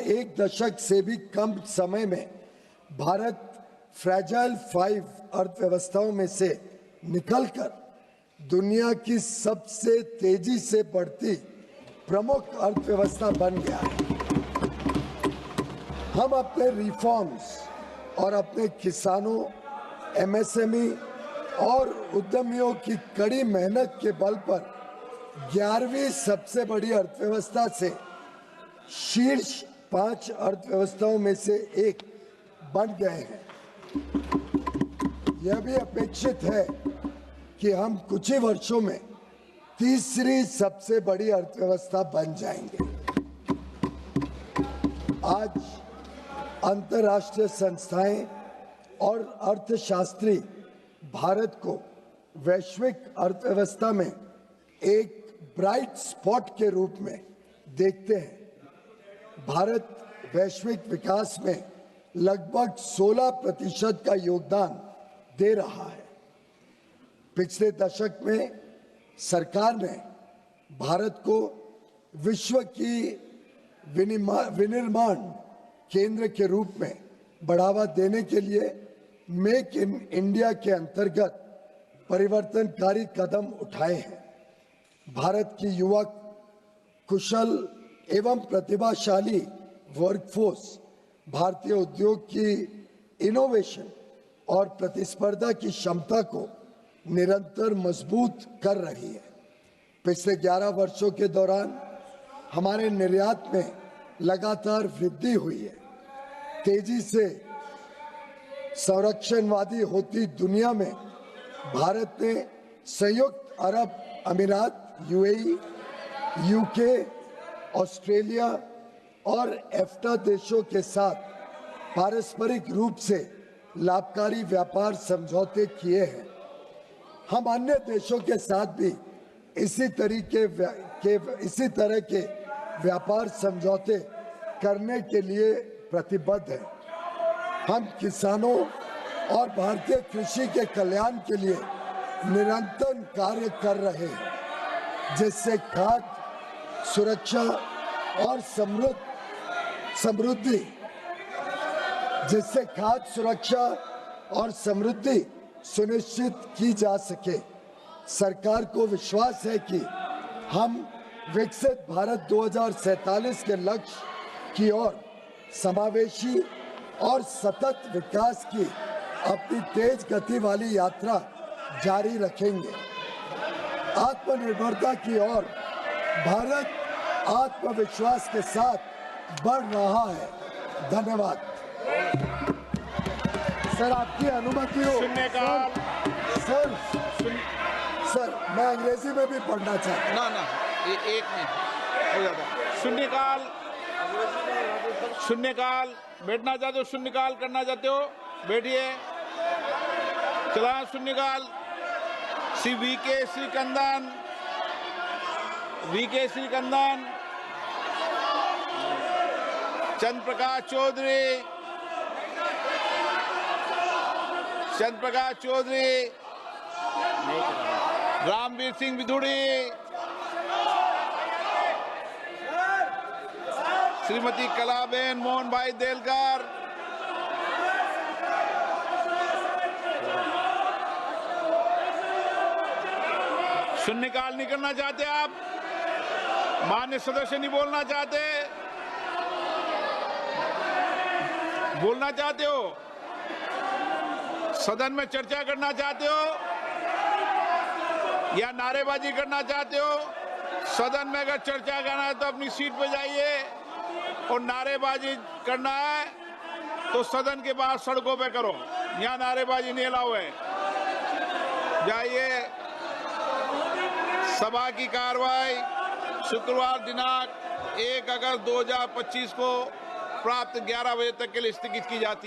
एक दशक से भी कम समय में भारत फ्रैजाइल 5 अर्थव्यवस्थाओं में से निकलकर दुनिया की सबसे तेजी से बढ़ती प्रमुख अर्थव्यवस्था बन गया है। हम अपने रिफॉर्म्स और अपने किसानों, एमएसएमई और उद्यमियों की कड़ी मेहनत के बल पर 11वीं सबसे बड़ी अर्थव्यवस्था से शीर्ष 5 अर्थव्यवस्थाओं में से एक बन गए हैं। यह भी अपेक्षित है कि हम कुछ ही वर्षों में तीसरी सबसे बड़ी अर्थव्यवस्था बन जाएंगे। आज अंतर्राष्ट्रीय संस्थाएं और अर्थशास्त्री भारत को वैश्विक अर्थव्यवस्था में एक ब्राइट स्पॉट के रूप में देखते हैं। भारत वैश्विक विकास में लगभग 16% का योगदान दे रहा है। पिछले दशक में सरकार ने भारत को विश्व की विनिर्माण केंद्र के रूप में बढ़ावा देने के लिए मेक इन इंडिया के अंतर्गत परिवर्तनकारी कदम उठाए हैं। भारत की युवक, कुशल एवं प्रतिभाशाली वर्कफोर्स भारतीय उद्योग की इनोवेशन और प्रतिस्पर्धा की क्षमता को निरंतर मजबूत कर रही है। पिछले 11 वर्षों के दौरान हमारे निर्यात में लगातार वृद्धि हुई है। तेजी से संरक्षणवादी होती दुनिया में भारत ने संयुक्त अरब अमीरात, यूएई, यूके, ऑस्ट्रेलिया और एफ्टा देशों के साथ पारस्परिक रूप से लाभकारी व्यापार समझौते किए हैं। हम अन्य देशों के साथ भी इसी तरह के व्यापार समझौते करने के लिए प्रतिबद्ध हैं। हम किसानों और भारतीय कृषि के कल्याण के लिए निरंतर कार्य कर रहे हैं, जिससे खाद्य सुरक्षा और समृद्धि सुनिश्चित की जा सके। सरकार को विश्वास है कि हम विकसित भारत 2047 के लक्ष्य की ओर समावेशी और सतत विकास की अपनी तेज गति वाली यात्रा जारी रखेंगे। आत्मनिर्भरता की ओर भारत आत्मविश्वास के साथ बढ़ रहा है। धन्यवाद। सर, आपकी अनुमति हो? सर, मैं अंग्रेजी में भी पढ़ना चाहता हूँ। ना, एक मिनट हो जाता। शून्यकाल बैठना चाहते हो, शून्यकाल करना चाहते हो, बैठिए। चला शून्यकाल। श्री वीके श्रीकंदन, चंद्र प्रकाश चौधरी, रामवीर सिंह विधुड़ी, श्रीमती कलाबेन मोहन भाई देलकर, शून्यकाल नहीं करना चाहते आप? मान्य सदस्य नहीं बोलना चाहते? बोलना चाहते हो? सदन में चर्चा करना चाहते हो या नारेबाजी करना चाहते हो? सदन में अगर चर्चा करना है तो अपनी सीट पे जाइए, और नारेबाजी करना है तो सदन के बाहर सड़कों पे करो। यहाँ नारेबाजी नहीं अलाउ है। जाइए। सभा की कार्रवाई शुक्रवार दिनांक 1 अगस्त 2025 को प्राप्त 11 बजे तक के लिए स्थगित की जाती है।